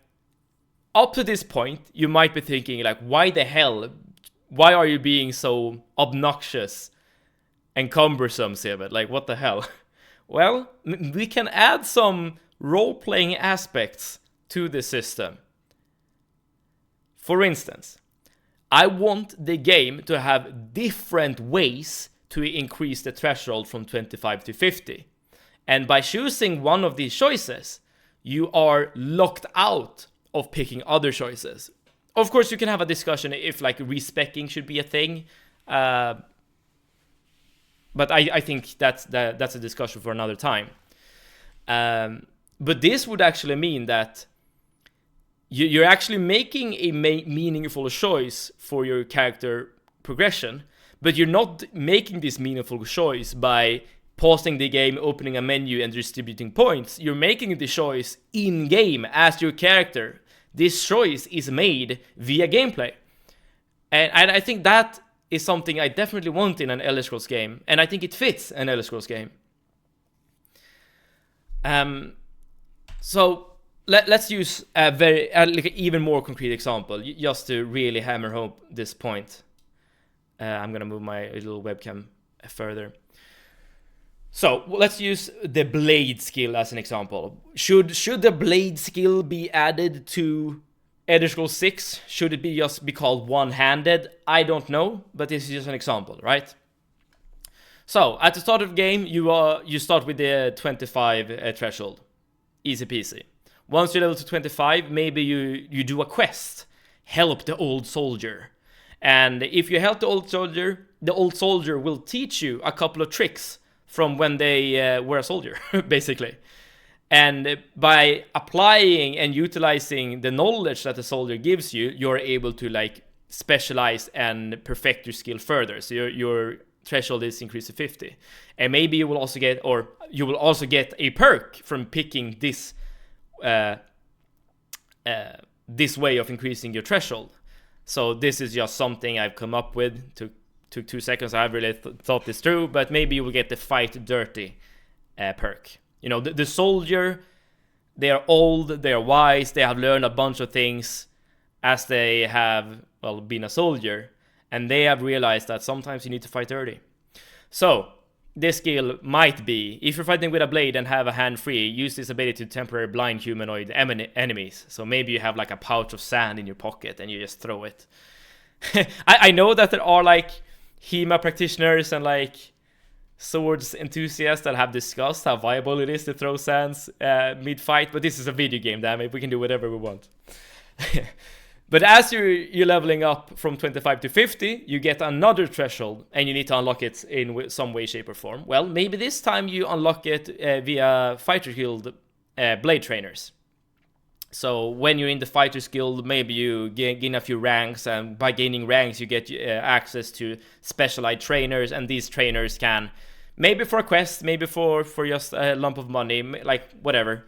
S1: up to this point, you might be thinking, like, why the hell? Why are you being so obnoxious and cumbersome, Sebet? Like, what the hell? Well, we can add some role-playing aspects to the system. For instance, I want the game to have different ways to increase the threshold from 25 to 50. And by choosing one of these choices, you are locked out of picking other choices. Of course, you can have a discussion if like respecking should be a thing. But I think that's a discussion for another time. But this would actually mean that you're actually making a meaningful choice for your character progression, but you're not making this meaningful choice by pausing the game, opening a menu, and distributing points. You're making the choice in-game as your character. This choice is made via gameplay. And I think that is something I definitely want in an Elder Scrolls game, and I think it fits an Elder Scrolls game. So let's use a very like an even more concrete example, just to really hammer home this point. I'm gonna move my little webcam further. So let's use the blade skill as an example. Should the blade skill be added to Elder Scrolls 6? Should it just be called one-handed? I don't know, but this is just an example, right? So at the start of the game, you start with the 25 threshold, easy peasy. Once you level to 25, maybe you do a quest, help the old soldier, And if you help the old soldier will teach you a couple of tricks from when they were a soldier, basically. And by applying and utilizing the knowledge that the soldier gives you, you're able to like specialize and perfect your skill further. So your threshold is increased to 50. And maybe you will also get a perk from picking this this way of increasing your threshold. So this is just something I've come up with. Took 2 seconds. I haven't really thought this through, but maybe you will get the fight dirty perk. You know, the soldier, they are old, they are wise, they have learned a bunch of things as they have, well, been a soldier, and they have realized that sometimes you need to fight dirty. So this skill might be, if you're fighting with a blade and have a hand free, use this ability to temporarily blind humanoid enemies. So maybe you have like a pouch of sand in your pocket and you just throw it. I know that there are like HEMA practitioners and like swords enthusiasts that have discussed how viable it is to throw sands mid-fight, but this is a video game, damn it, we can do whatever we want. But as you're leveling up from 25 to 50, you get another threshold, and you need to unlock it in some way, shape, or form. Well, maybe this time you unlock it via Fighter Guild blade trainers. So when you're in the Fighters Guild, maybe you gain a few ranks, and by gaining ranks, you get access to specialized trainers, and these trainers can, maybe for a quest, maybe for just a lump of money, like whatever,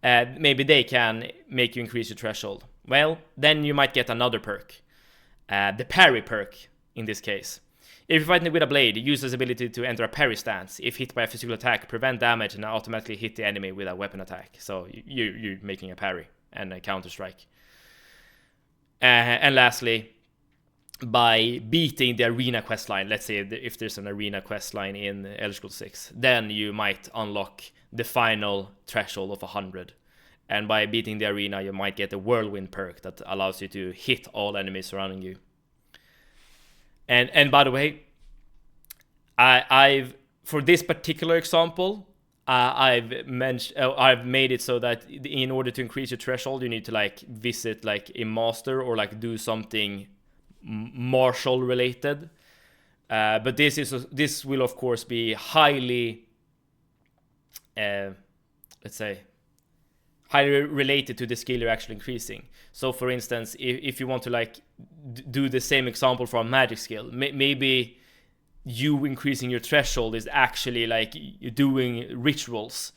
S1: maybe they can make you increase your threshold. Well, then you might get another perk. The parry perk, in this case. If you're fighting with a blade, use this ability to enter a parry stance. If hit by a physical attack, prevent damage and automatically hit the enemy with a weapon attack. So you're making a parry and a counter strike. And lastly, by beating the arena questline, let's say if there's an arena questline in Elder Scrolls 6, then you might unlock the final threshold of 100. And by beating the arena, you might get a whirlwind perk that allows you to hit all enemies surrounding you. And by the way, I've for this particular example, I've made it so that in order to increase your threshold, you need to like visit like a master or like do something martial related. But this will of course be highly, let's say, highly related to the skill you're actually increasing. So for instance, if you want to like do the same example for a magic skill, maybe you increasing your threshold is actually like you're doing rituals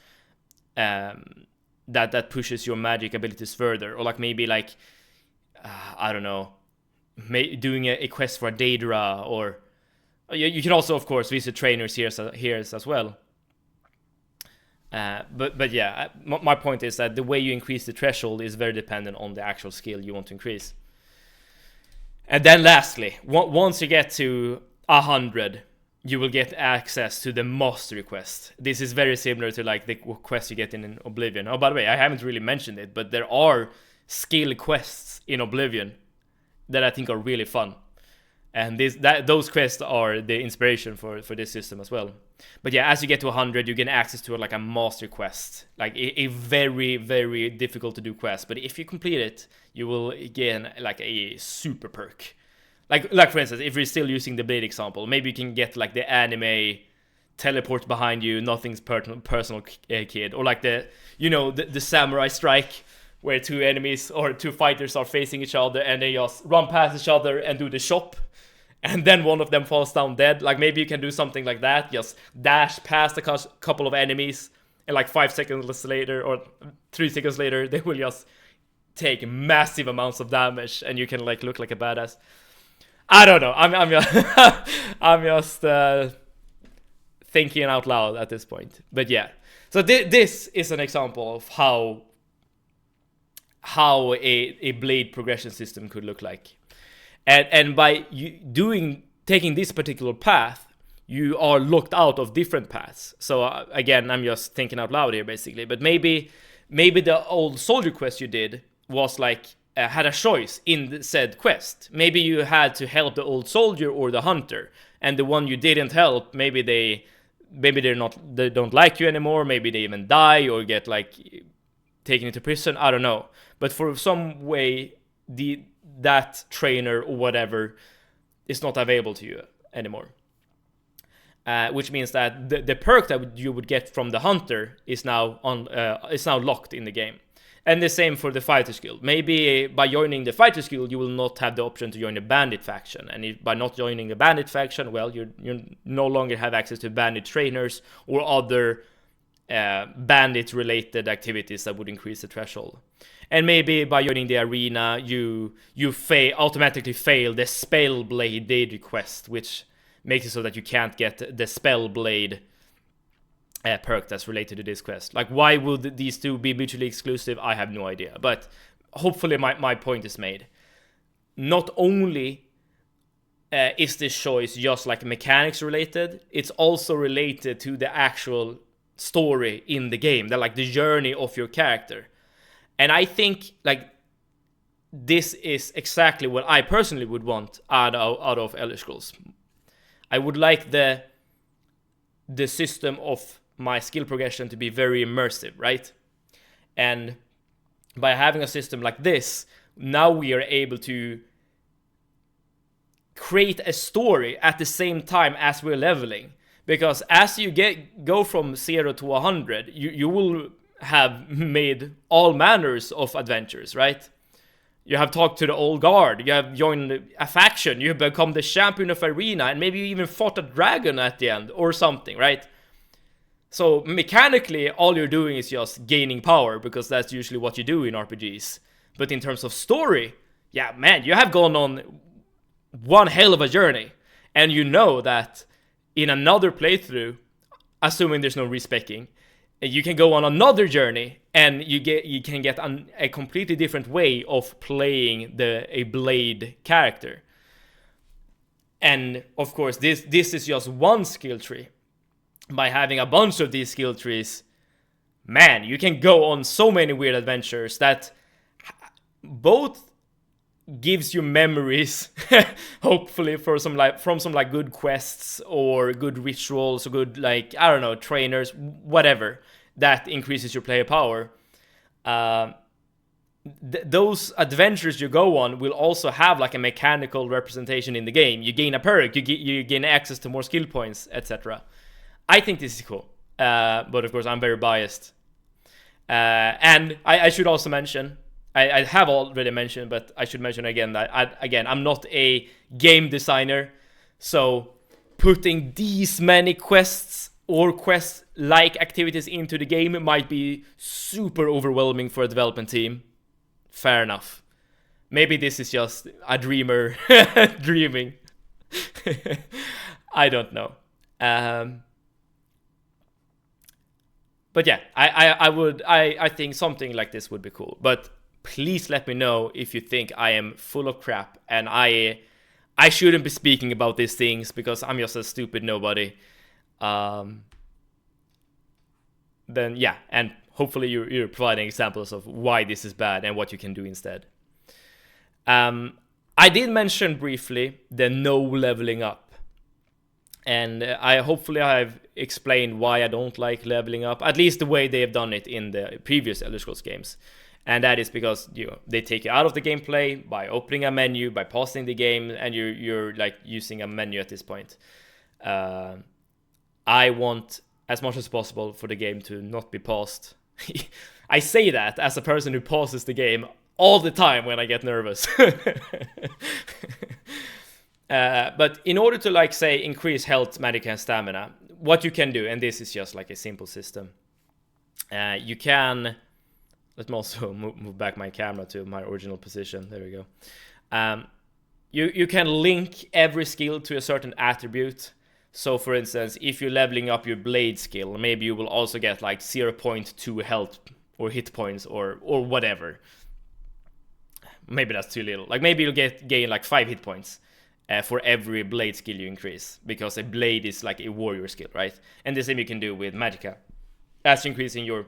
S1: that pushes your magic abilities further, or like maybe like I don't know, doing a quest for a Daedra, or you can also of course visit trainers here as well. But yeah, my point is that the way you increase the threshold is very dependent on the actual skill you want to increase. And then lastly, once you get to 100, you will get access to the mastery quest. This is very similar to like the quest you get in Oblivion. Oh, by the way, I haven't really mentioned it, but there are skill quests in Oblivion that I think are really fun. And those quests are the inspiration for this system as well. But yeah, as you get to 100, you get access to like a master quest, like a very, very difficult to do quest. But if you complete it, you will gain like a super perk. Like for instance, if you're still using the blade example, maybe you can get like the anime teleport behind you, nothing's personal kid, or like the samurai strike, where two enemies or two fighters are facing each other and they just run past each other and do the chop. And then one of them falls down dead. Like maybe you can do something like that. Just dash past a couple of enemies, and like 5 seconds later or 3 seconds later, they will just take massive amounts of damage, and you can like look like a badass. I don't know. I'm just, I'm just thinking out loud at this point. But yeah, so this is an example of how a blade progression system could look like. And by taking this particular path, you are locked out of different paths. So again, I'm just thinking out loud here, basically. But maybe the old soldier quest you did was like had a choice in the said quest. Maybe you had to help the old soldier or the hunter, and the one you didn't help, maybe they don't like you anymore. Maybe they even die or get like taken into prison. I don't know. But for some way, that trainer or whatever is not available to you anymore. Which means that the perk that you would get from the hunter is now locked in the game. And the same for the fighter's guild. Maybe by joining the fighter's guild, you will not have the option to join the bandit faction. And by not joining the bandit faction, well, you no longer have access to bandit trainers or other bandit-related activities that would increase the threshold. And maybe by joining the arena, you automatically fail the Spellblade Daily quest, which makes it so that you can't get the Spellblade perk that's related to this quest. Like, why would these two be mutually exclusive? I have no idea. But hopefully my point is made. Not only is this choice just like mechanics related, it's also related to the actual story in the game, the journey of your character. And I think like this is exactly what I personally would want out of Elder Scrolls. I would like the system of my skill progression to be very immersive, right? And by having a system like this, now we are able to create a story at the same time as we're leveling. Because as you go from 0 to 100, you will have made all manners of adventures, right? You have talked to the old guard, you have joined a faction, you have become the champion of arena, and maybe you even fought a dragon at the end, or something, right? So mechanically, all you're doing is just gaining power, because that's usually what you do in RPGs. But in terms of story, yeah, man, you have gone on one hell of a journey. And you know that in another playthrough, assuming there's no respecking, you can go on another journey, and you can get a completely different way of playing a Blade character. And of course, this is just one skill tree. By having a bunch of these skill trees, man, you can go on so many weird adventures that both gives you memories, hopefully from some good quests or good rituals or good, I don't know, trainers, whatever, that increases your player power. Those adventures you go on will also have a mechanical representation in the game. You gain a perk, you gain access to more skill points, etc. I think this is cool, but of course I'm very biased. And I should also mention, I have already mentioned, but I should mention again that I'm not a game designer, so putting these many quests or quest-like activities into the game might be super overwhelming for a development team. Fair enough. Maybe this is just a dreamer dreaming. I don't know. But yeah, I think something like this would be cool. But please let me know if you think I am full of crap and I shouldn't be speaking about these things because I'm just a stupid nobody. Then yeah, and hopefully you're providing examples of why this is bad and what you can do instead. I did mention briefly the no leveling up, and hopefully I've explained why I don't like leveling up, at least the way they have done it in the previous Elder Scrolls games. And that is because they take you out of the gameplay by opening a menu, by pausing the game, and you're using a menu at this point. I want as much as possible for the game to not be paused. I say that as a person who pauses the game all the time when I get nervous. But in order to say increase health, magic, and stamina, what you can do, and this is just a simple system, you can. Let me also move back my camera to my original position. There we go. You can link every skill to a certain attribute. So for instance, if you're leveling up your blade skill, maybe you will also get 0.2 health or hit points or whatever. Maybe that's too little. Maybe you'll gain 5 hit points for every blade skill you increase, because a blade is a warrior skill, right? And the same you can do with magicka. As you're increasing your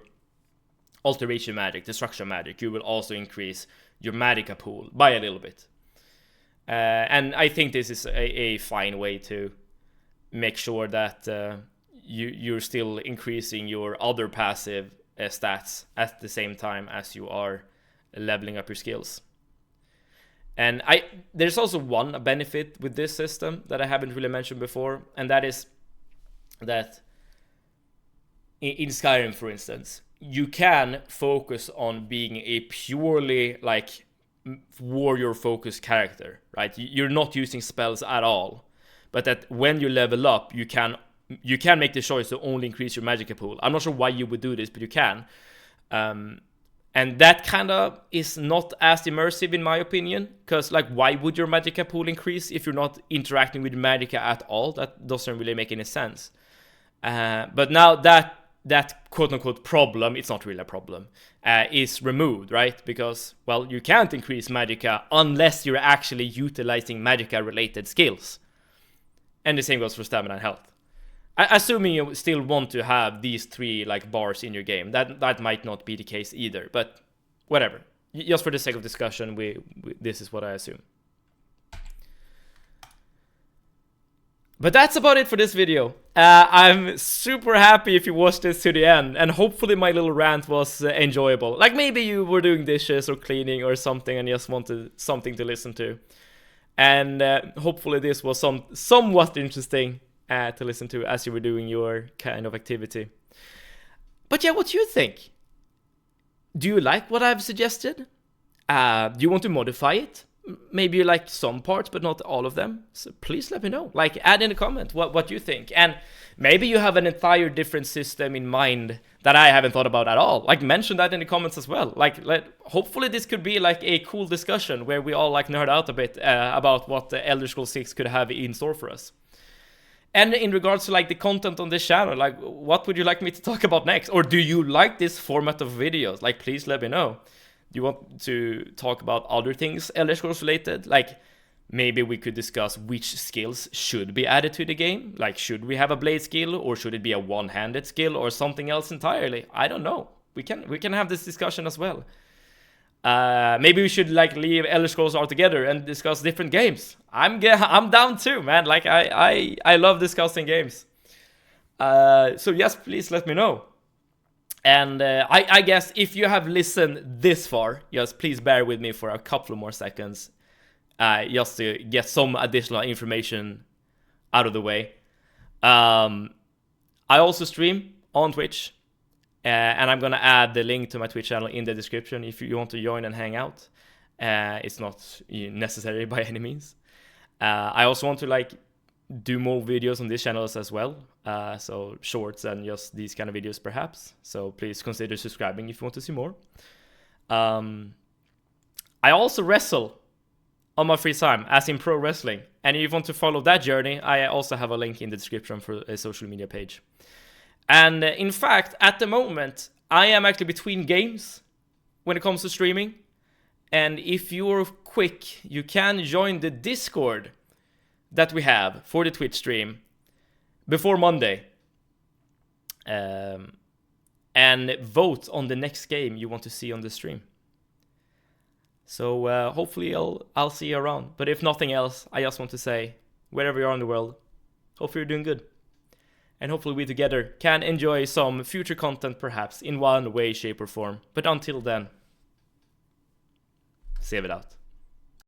S1: alteration magic, destruction magic, you will also increase your magicka pool by a little bit. And I think this is a fine way to make sure that you're still increasing your other passive stats at the same time as you are leveling up your skills. And there's also one benefit with this system that I haven't really mentioned before, and that is that in Skyrim, for instance, you can focus on being a purely like warrior focused character, right? You're not using spells at all, but that when you level up, you can make the choice to only increase your magicka pool. I'm not sure why you would do this, but you can. And that kind of is not as immersive in my opinion, because like, why would your magicka pool increase if you're not interacting with magicka at all? That doesn't really make any sense. But now that quote-unquote problem, it's not really a problem, is removed, right? Because, well, you can't increase magicka unless you're actually utilizing magicka-related skills. And the same goes for stamina and health. Assuming you still want to have these 3 like bars in your game, that might not be the case either, but whatever. Just for the sake of discussion, this is what I assume. But that's about it for this video. I'm super happy if you watched this to the end, and hopefully my little rant was enjoyable. Like maybe you were doing dishes or cleaning or something and just wanted something to listen to. And hopefully this was somewhat interesting to listen to as you were doing your kind of activity. But yeah, what do you think? Do you like what I've suggested? Do you want to modify it? Maybe you like some parts, but not all of them. So please let me know. Like, add in a comment what you think. And maybe you have an entire different system in mind that I haven't thought about at all. Like, mention that in the comments as well. Like hopefully this could be like a cool discussion where we all like nerd out a bit about what the Elder Scrolls 6 could have in store for us. And in regards to like the content on this channel, like what would you like me to talk about next? Or do you like this format of videos? Like, please let me know. Do you want to talk about other things Elder Scrolls related? Like, maybe we could discuss which skills should be added to the game. Like, should we have a blade skill, or should it be a one-handed skill, or something else entirely? I don't know. We can have this discussion as well. Maybe we should like leave Elder Scrolls altogether and discuss different games. I'm down too, man. Like I love discussing games. So yes, please let me know. And I guess if you have listened this far, just please bear with me for a couple more seconds, just to get some additional information out of the way. I also stream on Twitch, and I'm gonna add the link to my Twitch channel in the description if you want to join and hang out. It's not necessary by any means. I also want to like do more videos on these channels as well, so shorts and just these kind of videos perhaps, so please consider subscribing if you want to see more. I also wrestle on my free time, as in pro wrestling, and if you want to follow that journey, I also have a link in the description for a social media page. And in fact, at the moment, I am actually between games when it comes to streaming, and if you're quick, you can join the Discord that we have for the Twitch stream before Monday, and vote on the next game you want to see on the stream. So hopefully I'll see you around. But if nothing else, I just want to say, wherever you are in the world, hopefully you're doing good. And hopefully we together can enjoy some future content perhaps in one way, shape or form. But until then, save it out.